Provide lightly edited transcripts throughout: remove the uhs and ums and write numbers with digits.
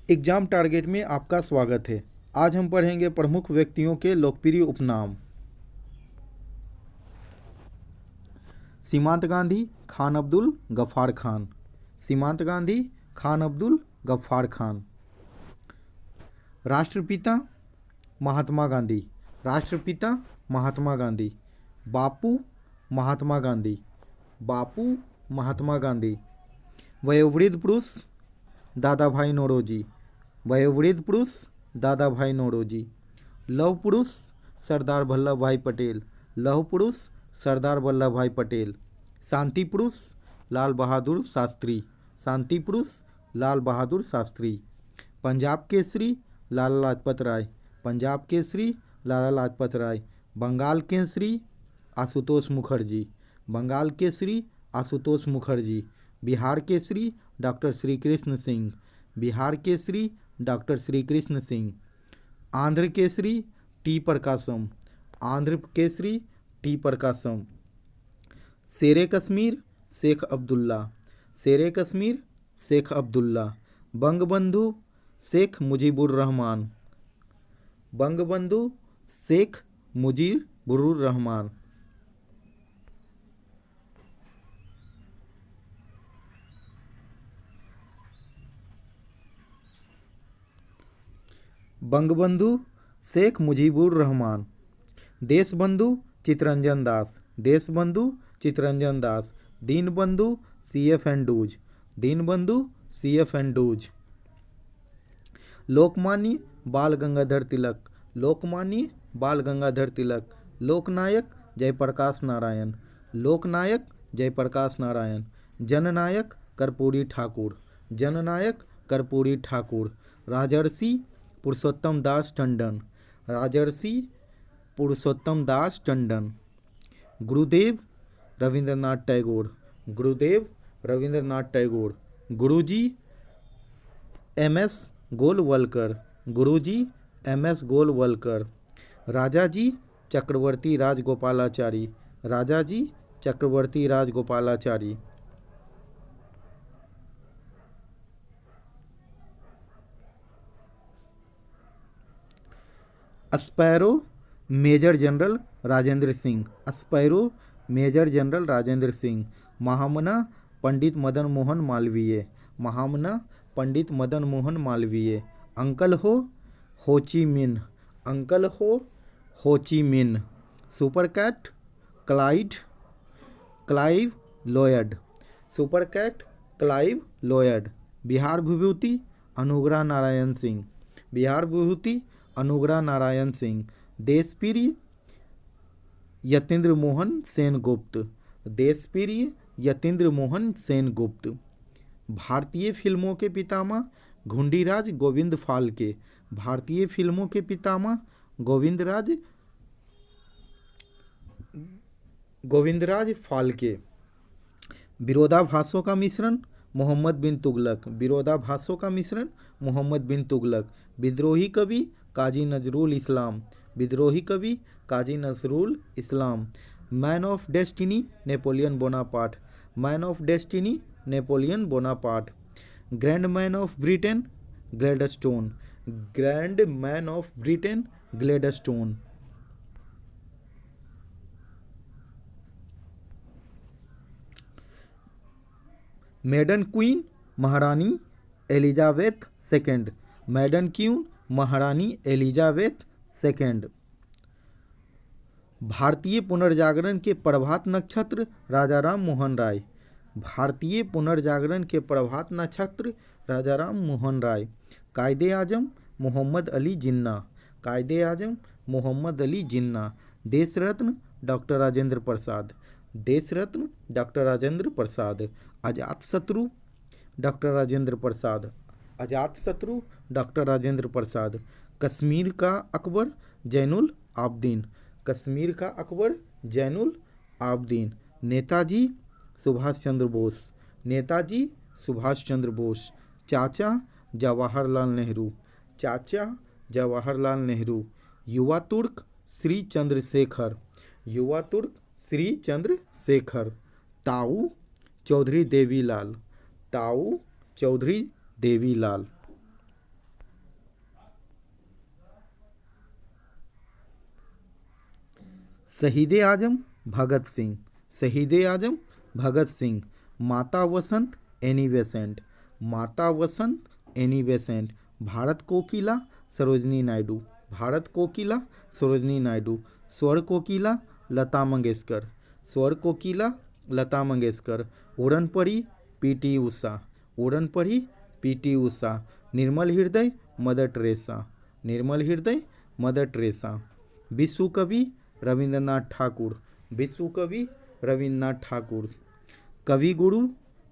Exam target में आपका स्वागत है। आज हम पढ़ेंगे प्रमुख व्यक्तियों के लोकप्रिय उपनाम। सीमांत गांधी, खान अब्दुल गफ्फार खान। सीमांत गांधी, खान अब्दुल गफ्फार खान। राष्ट्रपिता महात्मा गांधी। राष्ट्रपिता महात्मा गांधी। बापू महात्मा गांधी। बापू महात्मा गांधी। वयोवृद्ध पुरुष दादा भाई नौरोजी। वयोवृद्ध पुरुष दादा भाई नौरोजी। लौह पुरुष सरदार वल्लभ भाई पटेल। लौह पुरुष सरदार वल्लभ भाई पटेल। शांति पुरुष लाल बहादुर शास्त्री। शांति पुरुष लाल बहादुर शास्त्री। पंजाब केसरी लाला लाजपत राय। पंजाब केसरी लाला लाजपत राय। बंगाल केसरी आशुतोष मुखर्जी। बंगाल केसरी आशुतोष मुखर्जी। बिहार केसरी डॉक्टर श्री कृष्ण सिंह। बिहार केसरी डॉक्टर श्री कृष्ण सिंह। आंध्र केसरी टी प्रकाशम। आंध्र केसरी टी प्रकाशम। शेरे कश्मीर शेख अब्दुल्ला। शेरे कश्मीर शेख अब्दुल्ला। बंगबंधु शेख मुजीबुर रहमान। बंगबंधु शेख मुजीबुर रहमान। बंगबंधु शेख मुजीबुर रहमान। देशबंधु चितरंजन दास। देशबंधु चितरंजन दास। दीनबंधु CF एंडूज। दीनबंधु CF एंडूज। लोकमान्य बाल गंगाधर तिलक। लोकमान्य बाल गंगाधर तिलक। लोकनायक जयप्रकाश नारायण। लोकनायक जयप्रकाश नारायण। जननायक कर्पूरी ठाकुर। जननायक कर्पूरी ठाकुर। राजर्षि पुरुषोत्तम दास टंडन। राजर्षि पुरुषोत्तम दास टंडन। गुरुदेव Rabindranath Tagore. Gurudev Rabindranath Tagore. Guruji MS Golwalkar. Guruji MS Golwalkar. Rajaji Chakravarti Rajagopalachari. Rajaji Chakravarti Rajagopalachari. Sparrow major general Rajendra Singh. Sparrow major general Rajendra Singh. Mahamana Pandit Madan Mohan Malaviya. Mahamana Pandit Madan Mohan Malaviya. Uncle Ho Chi Minh. Uncle Ho Chi Minh. Super cat Clive Lloyd. Super cat Clive Lloyd. Bihar विभूति अनुग्रह नारायण सिंह। बिहार विभूति अनुग्रह नारायण सिंह। देशप्रिय यतीन्द्र मोहन सेनगुप्त। देशप्रिय यतीन्द्र मोहन सेनगुप्त। भारतीय फिल्मों के पितामह घुंडीराज गोविंद फाल्के। भारतीय फिल्मों के पितामह गोविंदराज फाल्के। विरोधाभासों का मिश्रण मोहम्मद बिन तुगलक। विरोधाभासों का मिश्रण मोहम्मद बिन तुगलक। विद्रोही कवि काजी नजरुल इस्लाम। विद्रोही कवि Kazi Nazrul Islam. Man of destiny Napoleon Bonaparte. Man of destiny Napoleon Bonaparte. Grand man of Britain Gladstone. Grand man of Britain Gladstone. Maiden queen महारानी एलिजाबेथ सेकेंड। मेडन क्वीन महारानी एलिजाबेथ सेकेंड। भारतीय पुनर्जागरण के प्रभात नक्षत्र राजाराम मोहन राय। भारतीय पुनर्जागरण के प्रभात नक्षत्र राजाराम मोहन राय। कायदे आजम मोहम्मद अली जिन्ना। कायदे आजम मोहम्मद अली जिन्ना। देश रत्न डॉक्टर राजेंद्र प्रसाद। देश रत्न डॉक्टर राजेंद्र प्रसाद। अजात शत्रु डॉक्टर राजेंद्र प्रसाद। अजात शत्रु डॉक्टर राजेंद्र प्रसाद। कश्मीर का अकबर जैनुल आबदीन। कश्मीर का अकबर जैनुल आबदीन। नेताजी सुभाष चंद्र बोस। नेताजी सुभाष चंद्र बोस। चाचा जवाहरलाल नेहरू। चाचा जवाहरलाल नेहरू। युवा तुर्क श्री चंद्रशेखर। युवा तुर्क श्री चंद्रशेखर। ताऊ चौधरी देवीलाल। ताऊ चौधरी देवीलाल। शहीद आजम भगत सिंह, शहीद आजम भगत सिंह। माता वसंत एनी बेसेंट, माता वसंत एनी बेसेंट। भारत कोकिला सरोजनी नायडू, भारत कोकिला सरोजनी नायडू। स्वर कोकिला लता मंगेशकर, स्वर कोकिला लता मंगेशकर। उड़न परी पीटी उषा, उड़न परी पीटी उषा। निर्मल हृदय मदर टेरेसा, निर्मल हृदय मदर टेरेसा। विश्व कवि रविंद्रनाथ ठाकुर, विश्व कवि रविंद्रनाथ ठाकुर। कवि गुरु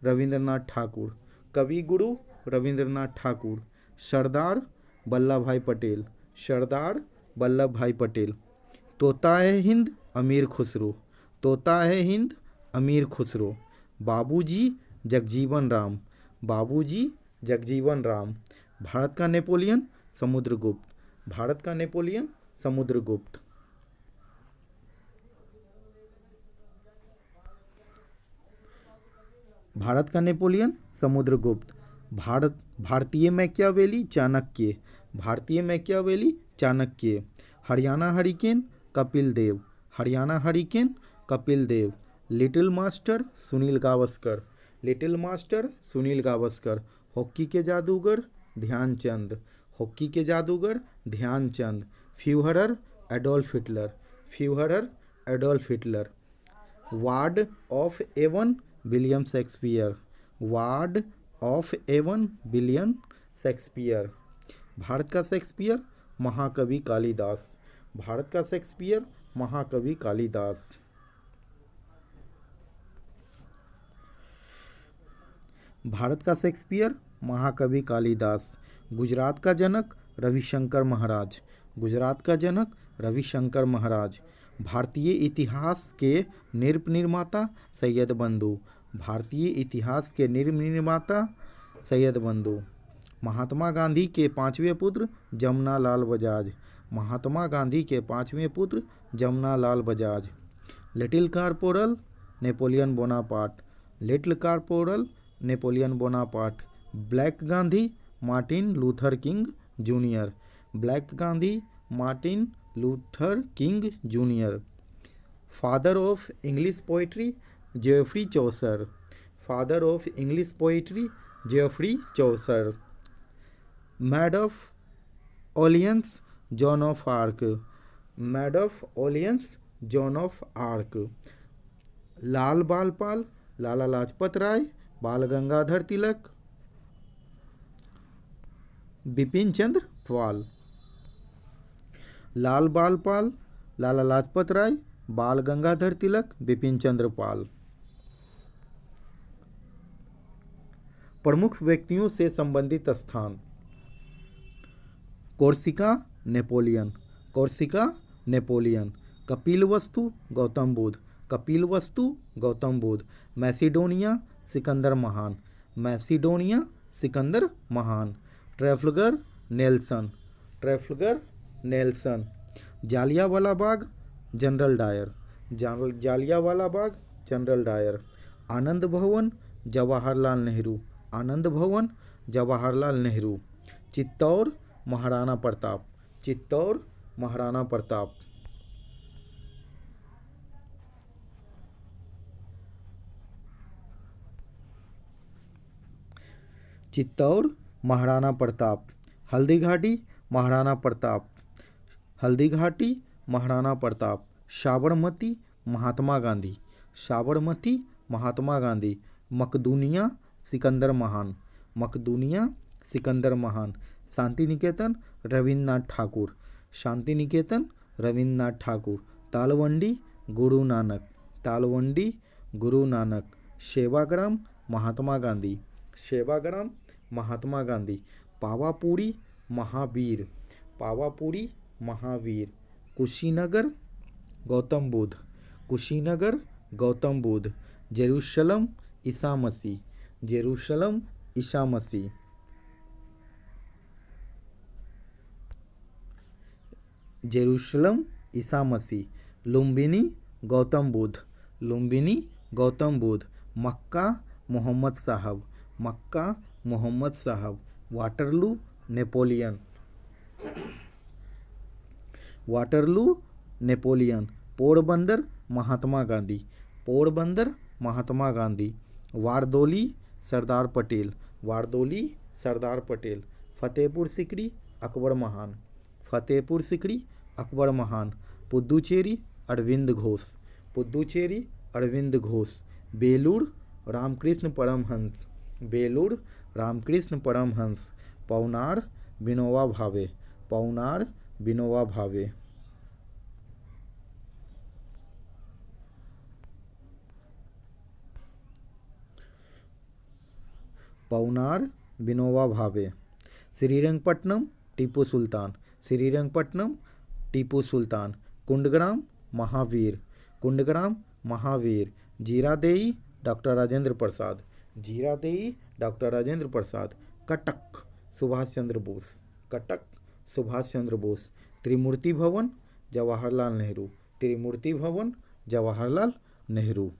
रविंद्रनाथ ठाकुर, कवि गुरु रविंद्रनाथ ठाकुर। सरदार वल्लभ भाई पटेल, सरदार वल्लभ भाई पटेल। तोता है हिंद अमीर खुसरो, तोता है हिंद अमीर खुसरो। बाबूजी जगजीवन राम, बाबूजी जगजीवन राम। भारत का नेपोलियन समुद्रगुप्त, भारत का नेपोलियन समुद्रगुप्त। भारत का नेपोलियन समुद्रगुप्त। भारतीय मैकियावेली चाणक्य, भारतीय Machiavelli Chanakya. Haryana hurricane Kapil Dev, Haryana hurricane Kapil Dev. Little master Sunil Gavaskar, little master Sunil Gavaskar. Hockey के जादूगर ध्यानचंद, हॉकी के जादूगर Dhyanchand. Fuhrer Adolf Hitler, Fuhrer Adolf Hitler. Bard of Avon William Shakespeare, bard of Avon William Shakespeare. Bharat का शेक्सपियर महाकवि कालिदास, भारत का शेक्सपियर महाकवि कालिदास। भारत का शेक्सपियर महाकवि कालिदास। गुजरात का जनक रविशंकर महाराज, गुजरात का जनक रविशंकर महाराज। भारतीय इतिहास के निर्माता सैयद बंधु, भारतीय इतिहास के निर्माता सैयद बंधु। महात्मा गांधी के पांचवें पुत्र जमनालाल बजाज, महात्मा गांधी के पांचवें पुत्र Jamnalal Bajaj. Little corporal Napoleon Bonaparte, little corporal Napoleon Bonaparte. Black Gandhi Martin Luther King junior, black Gandhi Martin Luther King junior. Father of English poetry Geoffrey Chaucer, father of English poetry Geoffrey Chaucer. Maid of Orleans Joan of Arc, maid of Orleans Joan of Arc. Lal Bal Pal Lala Lajpat Rai Bal Gangadhar तिलक बिपिन चंद्र पाल। लाल बालपाल लाला लाजपत राय बाल गंगाधर तिलक बिपिन चंद्र पाल। प्रमुख व्यक्तियों से संबंधित स्थान। Corsica Napoleon, Corsica Napoleon. Kapilvastu Gautam Buddha, Kapilvastu Gautam Buddha. Macedonia Sikandar महान, Macedonia Sikandar महान। Trafalgar Nelson, Trafalgar Nelson. Jallianwala Bagh general Dyer, Jallianwala Bagh general Dyer. Anand Bhavan Jawaharlal Nehru, आनंद भवन जवाहरलाल नेहरू। चित्तौड़ महाराणा प्रताप, चित्तौड़ महाराणा प्रताप। चित्तौड़ महाराणा प्रताप। हल्दी घाटी महाराणा प्रताप, हल्दी घाटी महाराणा प्रताप। साबरमती महात्मा गांधी, साबरमती महात्मा गांधी। मकदूनिया सिकंदर महान, मकदूनिया सिकंदर महान। Shanti Niketan Rabindranath Thakur, Shanti Niketan Rabindranath Thakur. Talwandi Guru Nanak, Talwandi Guru Nanak. Sevagram Mahatma Gandhi, Sevagram Mahatma Gandhi. Pawapuri Mahavir, Pawapuri Mahavir. Kushinagar Gautam Buddha, Kushinagar Gautam Buddha. Jerusalem Isa Masih, Jerusalem Isa Masih. Jerusalem Isa Masih. Lumbini Gautam Buddha, Lumbini Gautam Buddha. Mecca Mohammad Sahab, Mecca Mohammad Sahab. Waterloo Napoleon, Waterloo Napoleon. Porbandar Mahatma Gandhi, Porbandar Mahatma Gandhi. Bardoli Sardar Patel, Bardoli Sardar Patel. Fatehpur Sikri Akbar महान, फतेहपुर सिकरी अकबर महान। पुद्दुचेरी अरविंद घोष, पुद्दुचेरी अरविंद घोष। बेलूर रामकृष्ण परमहंस, बेलूर रामकृष्ण परमहंस। पवनार विनोबा भावे, पवनार विनोबा भावे। पवनार विनोबा भावे। श्रीरंगपट्टनम टीपू सुल्तान, श्रीरंगपट्टनम टीपू सुल्तान। कुंडग्राम महावीर, कुंडग्राम महावीर। Ziradei doctor Rajendra Prasad, Ziradei doctor Rajendra Prasad. कटक सुभाष चंद्र बोस, कटक सुभाष चंद्र बोस। त्रिमूर्ति भवन जवाहरलाल नेहरू, त्रिमूर्ति भवन जवाहरलाल नेहरू।